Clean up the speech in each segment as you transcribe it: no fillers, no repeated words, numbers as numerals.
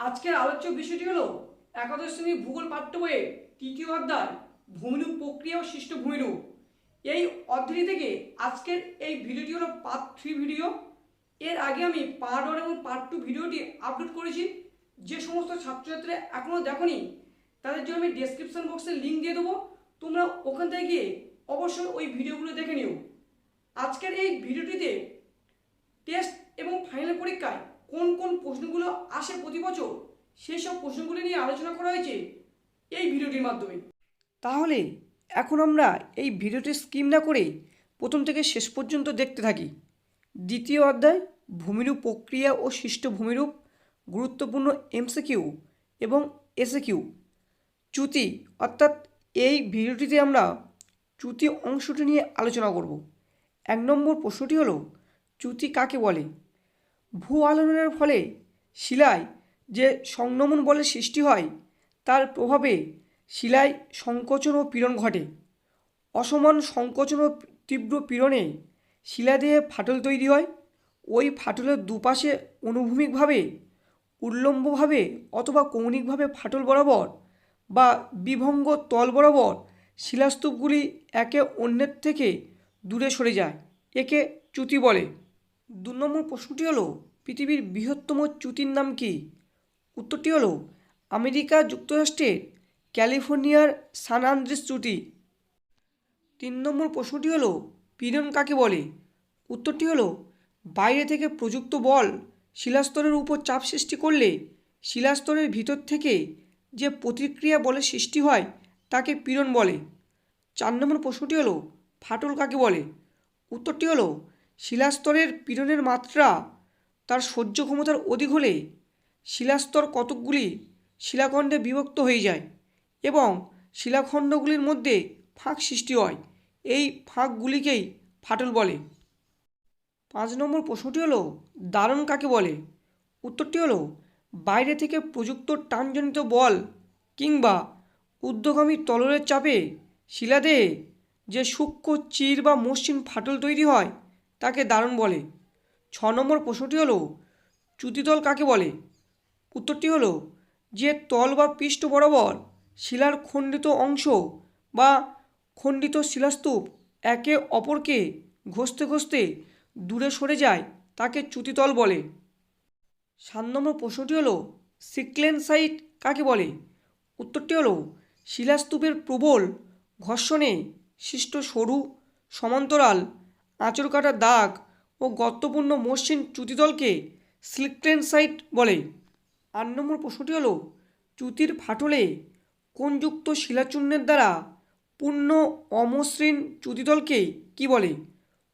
আজকের আলোচ্য বিষয়টি হলো একাদশ শ্রেণী ভূগোল পাঠ্য বইয়ের তৃতীয় অধ্যায় ভূমিরূপ প্রক্রিয়া ও সৃষ্ট ভূমিরূপ। এই অধ্যায় থেকে আজকের এই ভিডিওটি হলো পার্ট 3 ভিডিও। এর আগে আমি পার্ট 1 এবং পার্ট 2 ভিডিওটি আপলোড করেছি। যে সমস্ত ছাত্রছাত্রীরা এখনও দেখোনি তাদের জন্য আমি ডেসক্রিপশন বক্সে লিঙ্ক দিয়ে দেবো, তোমরা ওখান থেকে গিয়ে অবশ্যই ওই ভিডিওগুলো দেখে নিও। আজকের এই ভিডিওটিতে টেস্ট এবং ফাইনাল পরীক্ষায় কোন কোন প্রশ্নগুলো আসে প্রতি বছর সেই সব প্রশ্নগুলি নিয়ে আলোচনা করা হয়েছে এই ভিডিওটির মাধ্যমে। তাহলে এখন আমরা এই ভিডিওটি স্কিপ না করে প্রথম থেকে শেষ পর্যন্ত দেখতে থাকি। দ্বিতীয় অধ্যায় ভূমিরূপ প্রক্রিয়া ও সৃষ্ট ভূমিরূপ, গুরুত্বপূর্ণ এমসিকিউ এবং এসএকিউ। চ্যুতি অর্থাৎ এই ভিডিওটিতে আমরা চ্যুতি অংশটি নিয়ে আলোচনা করব। 1 নম্বর প্রশ্নটি হলো চ্যুতি কাকে বলে? ভূ আলোড়নের ফলে শিলায় যে সংনমন বলের সৃষ্টি হয় তার প্রভাবে শিলায় সংকোচন ও পীড়ন ঘটে। অসমান সংকোচন ও তীব্র পীড়নে শিলাদেহে ফাটল তৈরি হয়। ওই ফাটলের দুপাশে অনুভূমিকভাবে, উল্লম্বভাবে অথবা কৌণিকভাবে ফাটল বরাবর বা বিভঙ্গ তল বরাবর শিলাস্তূপগুলি একে অন্যের থেকে দূরে সরে যায়, একে চ্যুতি বলে। 2 নম্বর প্রশ্নটি হলো পৃথিবীর বৃহত্তম চ্যুতির নাম কি? উত্তরটি হলো আমেরিকা যুক্তরাষ্ট্রের ক্যালিফোর্নিয়ার সান আন্দ্রেস চ্যুতি। 3 নম্বর প্রশ্নটি হলো পীড়ন কাকে বলে? উত্তরটি হলো বাইরে থেকে প্রযুক্ত বল শিলাস্তরের উপর চাপ সৃষ্টি করলে শিলাস্তরের ভিতর থেকে যে প্রতিক্রিয়া বলের সৃষ্টি হয় তাকে পীড়ন বলে। 4 নম্বর প্রশ্নটি হলো ফাটল কাকে বলে? উত্তরটি হলো শিলাস্তরের পীড়নের মাত্রা তার সহ্য ক্ষমতার অধিক হলে শিলাস্তর কতকগুলি শিলাখণ্ডে বিভক্ত হয়ে যায় এবং শিলাখণ্ডগুলির মধ্যে ফাঁক সৃষ্টি হয়। এই ফাঁকগুলিকেই ফাটল বলে। 5 নম্বর প্রশ্নটি হলো দারণ কাকে বলে? উত্তরটি হলো বাইরে থেকে প্রযুক্ত টানজনিত বল কিংবা ঊর্ধ্বগামী তলয়ের চাপে শিলাদেহে যে সূক্ষ্ম চির বা মসৃণ ফাটল তৈরি হয় তাকে দারণ বলে। 6 নম্বর প্রশ্নটি হলো চ্যুতিতল কাকে বলে? উত্তরটি হলো যে তল বা পৃষ্ঠ বরাবর শিলার খণ্ডিত অংশ বা খণ্ডিত শিলাস্তূপ একে অপরকে ঘষতে ঘষতে দূরে সরে যায় তাকে চ্যুতিতল বলে। 7 নম্বর প্রশ্নটি হলো সিক্লেন সাইট কাকে বলে? উত্তরটি হলো শিলাস্তূপের প্রবল ঘর্ষণে সৃষ্ট সরু সমান্তরাল আঁচড় কাটা দাগ ও গর্তপূর্ণ মসৃণ চ্যুতিতলকে সিক্লেন সাইট বলে। 8 নম্বর প্রশ্নটি হলো চ্যুতির ফাটলে কোনযুক্ত শিলাচূর্ণের দ্বারা পূর্ণ অমসৃণ চ্যুতিতলকে কি বলে?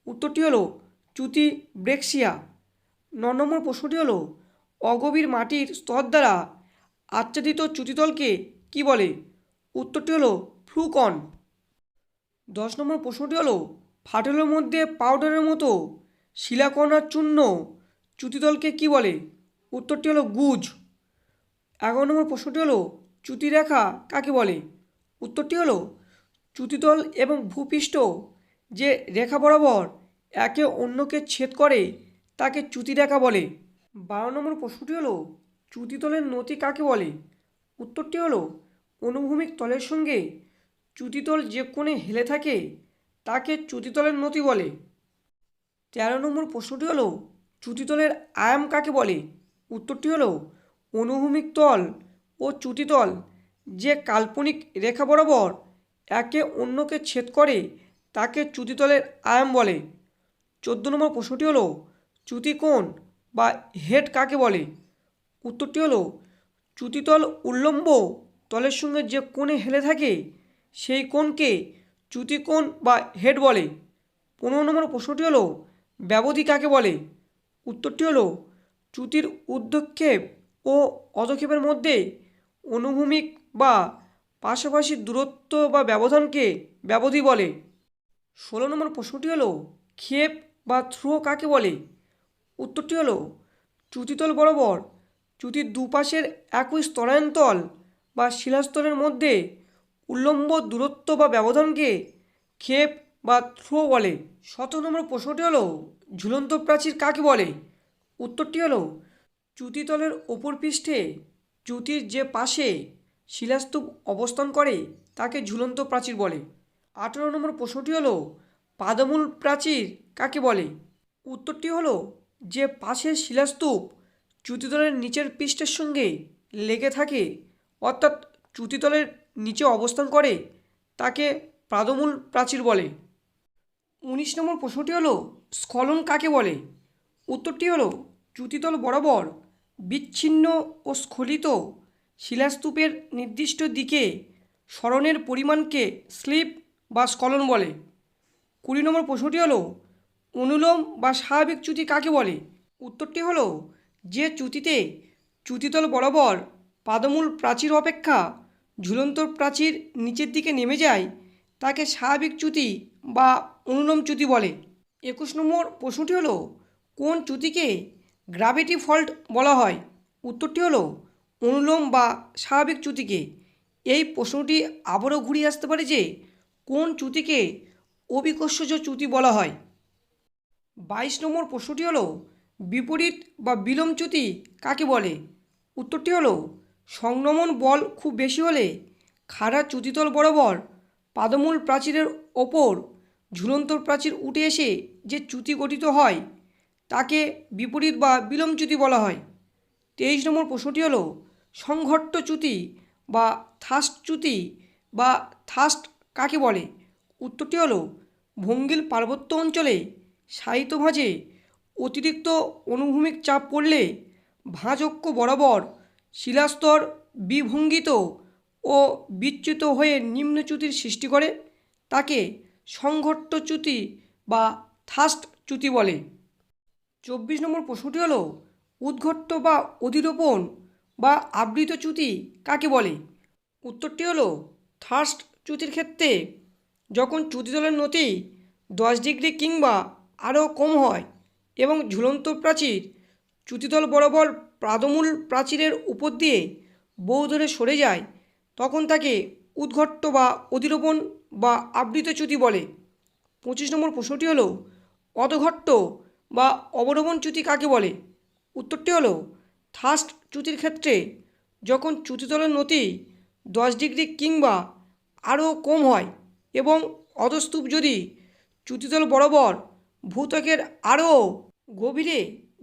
উত্তরটি হলো চ্যুতি ব্রেক্সিয়া। 9 নম্বর প্রশ্নটি হলো অগভীর মাটির স্তর দ্বারা আচ্ছাদিত চ্যুতিতলকে কি বলে? উত্তরটি হলো ফ্লুকন। 10 নম্বর প্রশ্নটি হলো ফাটলের মধ্যে পাউডারের মতো শিলাকণার চূর্ণ চ্যুতিতলকে কি বলে? উত্তরটি হলো গুজ। 11 নম্বর প্রশ্নটি হলো চ্যুতিরেখা কাকে বলে? উত্তরটি হলো চ্যুতিতল এবং ভূপৃষ্ঠ যে রেখা বরাবর একে অন্যকে ছেদ করে তাকে চ্যুতিরেখা বলে। 12 নম্বর প্রশ্নটি হলো চ্যুতিতলের নতি কাকে বলে? উত্তরটি হলো অনুভূমিক তলের সঙ্গে চ্যুতিতল যে কোণে হেলে থাকে তাকে চ্যুতিতলের নতি বলে। 13 নম্বর প্রশ্নটি হলো চ্যুতিতলের আয়াম কাকে বলে? উত্তরটি হলো অনুভূমিক তল ও চ্যুতিতল যে কাল্পনিক রেখা বরাবর একে অন্যকে ছেদ করে তাকে চ্যুতিতলের আয়াম বলে। 14 নম্বর প্রশ্নটি হলো চ্যুতিকোণ বা হেড কাকে বলে? উত্তরটি হলো চ্যুতিতল উল্লম্ব তলের সঙ্গে যে কোণে হেলে থাকে সেই কোণকে চ্যুতিকোণ বা হেড বলে। 15 নম্বর প্রশ্নটি হলো ব্যবধি কাকে বলে? উত্তরটি হলো চ্যুতির ঊর্ধ্বক্ষেপ ও অধক্ষেপের মধ্যে অনুভূমিক বা পাশাপাশি দূরত্ব বা ব্যবধানকে ব্যবধি বলে। 16 নম্বর প্রশ্নটি হলো ক্ষেপ বা থ্রো কাকে বলে? উত্তরটি হলো চ্যুতিতল বরাবর চ্যুতির দুপাশের একই স্তরায়ন্তল বা শিলাস্তরের মধ্যে উল্লম্ব দূরত্ব বা ব্যবধানকে ক্ষেপ বা থ্রো বলে। 17 নম্বর প্রশ্নটি হলো ঝুলন্ত প্রাচীর কাকে বলে? উত্তরটি হলো চ্যুতিতলের ওপর পৃষ্ঠে চ্যুতির যে পাশে শিলাস্তূপ অবস্থান করে তাকে ঝুলন্ত প্রাচীর বলে। 18 নম্বর প্রশ্নটি হলো পাদমূল প্রাচীর কাকে বলে? উত্তরটি হলো যে পাশের শিলাস্তূপ চ্যুতিতলের নিচের পৃষ্ঠের সঙ্গে লেগে থাকে অর্থাৎ চ্যুতিতলের নিচে অবস্থান করে তাকে পাদমূল প্রাচীর বলে। 19 নম্বর প্রশ্নটি হলো স্খলন কাকে বলে? উত্তরটি হলো চ্যুতিতল বরাবর বিচ্ছিন্ন ও স্খলিত শিলাস্তূপের নির্দিষ্ট দিকে সরণের পরিমাণকে স্লিপ বা স্খলন বলে। 20 নম্বর প্রশ্নটি হলো অনুলোম বা স্বাভাবিক চ্যুতি কাকে বলে? উত্তরটি হলো যে চ্যুতিতে চ্যুতিতল বরাবর পাদমূল প্রাচীর অপেক্ষা ঝুলন্ত প্রাচীর নিচের দিকে নেমে যায় তাকে স্বাভাবিক চ্যুতি বা অনুলোম চ্যুতি বলে। 21 নম্বর প্রশ্নটি হলো কোন চ্যুতিকে গ্র্যাভিটি ফল্ট বলা হয়? উত্তরটি হলো অনুলোম বা স্বাভাবিক চ্যুতিকে। এই প্রশ্নটি আবারও ঘুরিয়ে আসতে পারে যে কোন চ্যুতিকে অভিকর্ষজ চ্যুতি বলা হয়। 22 নম্বর প্রশ্নটি হলো বিপরীত বা বিলোম চ্যুতি কাকে বলে? উত্তরটি হলো সংনমন বল খুব বেশি হলে খাড়া চ্যুতিতল বরাবর পাদমূল প্রাচীরের ওপর ঝুলন্ত প্রাচীর উঠে এসে যে চ্যুতি গঠিত হয় তাকে বিপরীত বা বিলোম চ্যুতি বলা হয়। 23 নম্বর প্রশ্নটি হলো সংঘট্ট চ্যুতি বা থাস্ট চ্যুতি বা থাস্ট কাকে বলে? উত্তরটি হলো ভঙ্গিল পার্বত্য অঞ্চলে সাহিত্য ভাঁজে অতিরিক্ত অনুভূমিক চাপ পড়লে ভাঁজ অক্ষ বরাবর শিলাস্তর বিভঙ্গিত ও বিচ্যুত হয়ে নিম্নচ্যুতির সৃষ্টি করে তাকে সংঘট্ট চ্যুতি বা থাস্ট চ্যুতি বলে। 24 নম্বর প্রশ্নটি হলো উদ্ঘট্ট বা অধিরোপণ বা আবৃত চ্যুতি কাকে বলে? উত্তরটি হলো থার্স্ট চ্যুতির ক্ষেত্রে যখন চ্যুতিতলের নতি 10 ডিগ্রি কিংবা আরও কম হয় এবং ঝুলন্ত প্রাচীর চ্যুতিতল বরাবর পাদমূল প্রাচীরের উপর দিয়ে বহু দূরে সরে যায় তখন তাকে উদ্ঘট্ট বা অধিরোপণ বা আবৃত চ্যুতি বলে। 25 নম্বর প্রশ্নটি হলো অধঘট্ট বা অবরোহণ চ্যুতি কাকে বলে? উত্তরটি হলো থার্স্ট চ্যুতির ক্ষেত্রে যখন চ্যুতিতলের নতি 10 ডিগ্রি কিংবা আরও কম হয় এবং অধস্তূপ যদি চ্যুতিতল বরাবর ভূত্বকের আরও গভীরে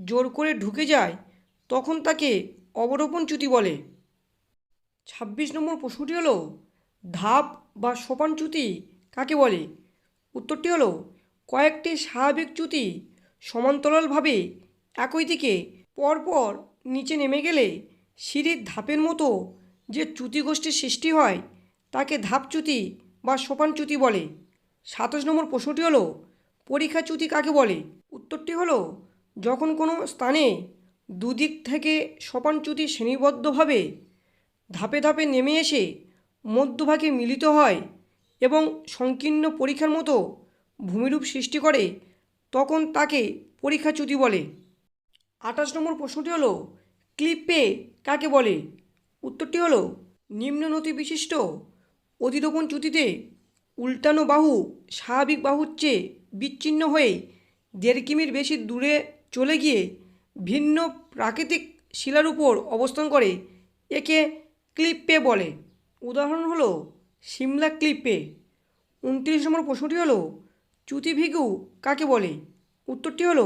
জোর করে ঢুকে যায় তখন তাকে অবরোপণ চ্যুতি বলে। 26 নম্বর প্রশ্নটি হলো ধাপ বা সোপান চ্যুতি কাকে বলে? উত্তরটি হলো কয়েকটি স্বাভাবিক চ্যুতি সমান্তরালভাবে একই দিকে পরপর নিচে নেমে গেলে সিঁড়ির ধাপের মতো যে চ্যুতিগোষ্ঠীর সৃষ্টি হয় তাকে ধাপচ্যুতি বা সোপান চ্যুতি বলে। 27 নম্বর প্রশ্নটি হলো পরীক্ষা চ্যুতি কাকে বলে? উত্তরটি হলো যখন কোনো স্থানে দুদিক থেকে সোপান চ্যুতি শ্রেণীবদ্ধভাবে ধাপে ধাপে নেমে এসে মধ্যভাগে মিলিত হয় এবং সংকীর্ণ পরীক্ষার মতো ভূমিরূপ সৃষ্টি করে তখন তাকে পরীক্ষা চ্যুতি বলে। 28 নম্বর প্রশ্নটি হলো ক্লিপে কাকে বলে? উত্তরটি হলো নিম্ন নতি বিশিষ্ট অধিরোপণ চ্যুতিতে উল্টানো বাহু স্বাভাবিক বাহুর চেয়ে বিচ্ছিন্ন হয়ে 1.5 কিমির বেশি দূরে চলে গিয়ে ভিন্ন প্রাকৃতিক শিলার উপর অবস্থান করে একে ক্লিপে বলে। উদাহরণ হলো সিমলা ক্লিপে। 29 নম্বর প্রশ্নটি হলো চ্যুতিভিগু কাকে বলে? উত্তরটি হলো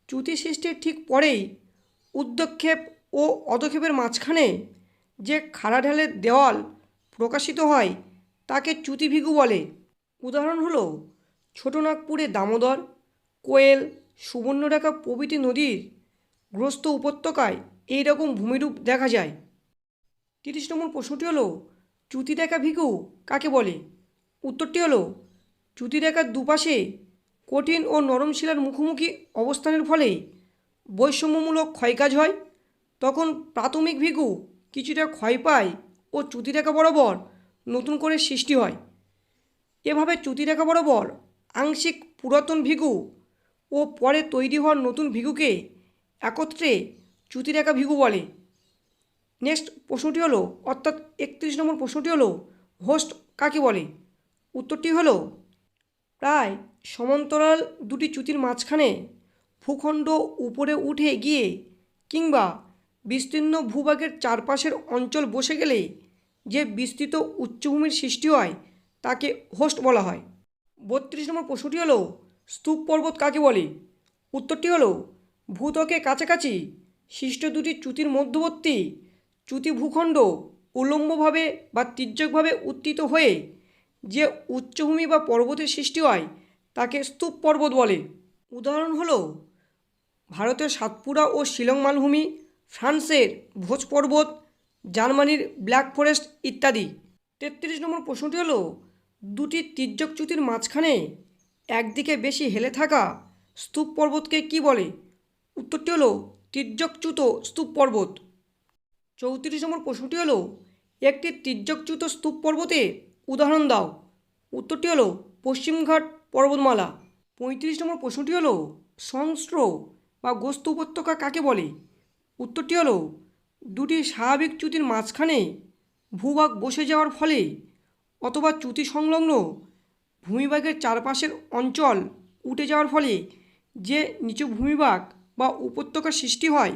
চ্যুতি সৃষ্টির ঠিক পরেই উদ্যক্ষেপ ও অধক্ষেপের মাঝখানে যে খাড়া ঢালের দেওয়াল প্রকাশিত হয় তাকে চ্যুতিভিগু বলে। উদাহরণ হলো ছোটনাগপুরে দামোদর, কোয়েল, সুবর্ণরেখা প্রভৃতি নদীর গ্রস্ত উপত্যকায় এই রকম ভূমিরূপ দেখা যায়। 30 নম্বর প্রশ্নটি হলো চ্যুতিরেখা ভিগু কাকে বলে? উত্তরটি হলো চ্যুতিরেখার দুপাশে কঠিন ও নরম শিলার মুখোমুখি অবস্থানের ফলে বৈষম্যমূলক ক্ষয়কাজ হয় তখন প্রাথমিক ভিগু কিছুটা ক্ষয় পায় ও চ্যুতিরেখা বরাবর নতুন করে সৃষ্টি হয়। এভাবে চ্যুতিরেখা বরাবর আংশিক পুরাতন ভিগু ও পরে তৈরি হওয়ার নতুন ভিগুকে একত্রে চ্যুতিরেখা ভিগু বলে। নেক্সট প্রশ্নটি হলো অর্থাৎ 31 নম্বর প্রশ্নটি হলো হোস্ট কাকে বলে? উত্তরটি হলো প্রায় সমান্তরাল দুটি চ্যুতির মাঝখানে ভূখণ্ড উপরে উঠে গিয়ে কিংবা বিস্তীর্ণ ভূভাগের চারপাশের অঞ্চল বসে গেলে যে বিস্তৃত উচ্চভূমির সৃষ্টি হয় তাকে হোস্ট বলা হয়। 32 নম্বর প্রশ্নটি হলো স্তূপ পর্বত কাকে বলে? উত্তরটি হলো ভূত্বকের কাছাকাছি সৃষ্ট দুটি চ্যুতির মধ্যবর্তী চ্যুতি ভূখণ্ড উল্লম্বভাবে বা তির্যকভাবে উত্থিত হয়ে যে উচ্চভূমি বা পর্বতের সৃষ্টি হয় তাকে স্তূপ পর্বত বলে। উদাহরণ হলো ভারতের সাতপুরা ও শিলং মালভূমি, ফ্রান্সের ভোজ পর্বত, জার্মানির ব্ল্যাক ফরেস্ট ইত্যাদি। 33 নম্বর প্রশ্নটি হলো দুটি তির্যক চ্যুতির মাঝখানে একদিকে বেশি হেলে থাকা স্তূপ পর্বতকে কি বলে? উত্তরটি হলো তির্যকচ্যুত স্তূপ পর্বত। 34 নম্বর প্রশ্নটি হলো একটি তির্যকচ্যুত স্তূপ পর্বতের উদাহরণ দাও। উত্তরটি হলো পশ্চিমঘাট পর্বতমালা। 35 নম্বর প্রশ্নটি হলো সংস্র বা গোস্ত উপত্যকা কাকে বলে? উত্তরটি হলো দুটি স্বাভাবিক চ্যুতির মাঝখানে ভূভাগ বসে যাওয়ার ফলে অথবা চ্যুতি সংলগ্ন ভূমিভাগের চারপাশের অঞ্চল উঠে যাওয়ার ফলে যে নিচু ভূমিভাগ বা উপত্যকা সৃষ্টি হয়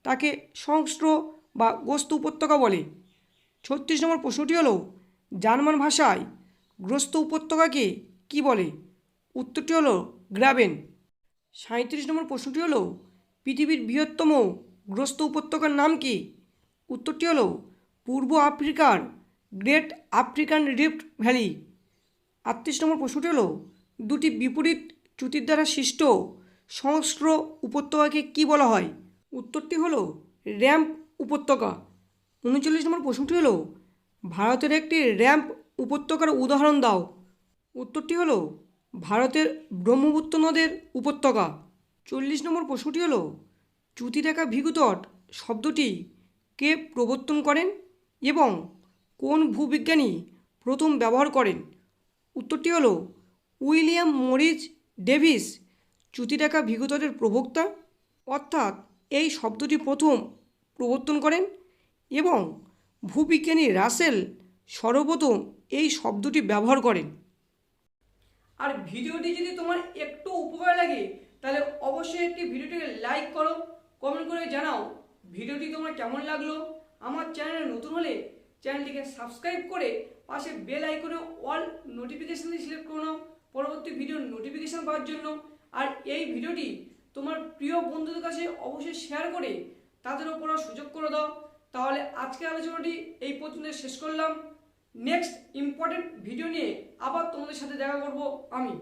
তাকে সংস্র বা গোস্ত উপত্যকা বলে। 36 নম্বর প্রশ্নটি হলো জার্মান ভাষায় গ্রস্ত উপত্যকাকে কি বলে? উত্তরটি হলো গ্রাবেন। 37 নম্বর প্রশ্নটি হলো পৃথিবীর বৃহত্তম গ্রস্ত উপত্যকার নাম কি? উত্তরটি হলো পূর্ব আফ্রিকার গ্রেট আফ্রিকান রিফট ভ্যালি। 38 নম্বর প্রশ্নটি হলো দুটি বিপরীত চ্যুতির দ্বারা সৃষ্ট সংস্র উপত্যকাকে কি বলা হয়? উত্তরটি হলো র্যাম্প উপত্যকা। 39 নম্বর প্রশ্নটি হলো ভারতের একটি র্যাম্প উপত্যকার উদাহরণ দাও। উত্তরটি হলো ভারতের ব্রহ্মপুত্র নদের উপত্যকা। 40 নম্বর প্রশ্নটি হলো চ্যুতিরেখা ভূতট শব্দটি কে প্রবর্তন করেন এবং কোন ভূবিজ্ঞানী প্রথম ব্যবহার করেন? উত্তরটি হলো উইলিয়াম মরিস ডেভিস চ্যুতিরেখা ভূতটের প্রবক্তা, অর্থাৎ এই শব্দটি প্রথম প্রবর্তন করেন এবং ভূবিজ্ঞানী রাসেল সর্বপ্রথম এই শব্দটি ব্যবহার করেন। আর ভিডিওটি যদি তোমার একটু উপকার লাগে তাহলে অবশ্যই একটি ভিডিওটিকে লাইক করো, কমেন্ট করে জানাও ভিডিওটি তোমার কেমন লাগলো। আমার চ্যানেলে নতুন হলে চ্যানেলটিকে সাবস্ক্রাইব করে পাশে বেল আইকনে অল নোটিফিকেশান সিলেক্ট করে নাও পরবর্তী ভিডিওর নোটিফিকেশান পাওয়ার জন্য। আর এই ভিডিওটি তোমার প্রিয় বন্ধুদের কাছে অবশ্যই শেয়ার করে তাদেরও পড়ার সুযোগ করে দাও। তাহলে আজকের আলোচনাটি এই পর্যন্ত শেষ করলাম। নেক্সট ইম্পর্টেন্ট ভিডিও নিয়ে আবার তোমাদের সাথে দেখা করব আমি।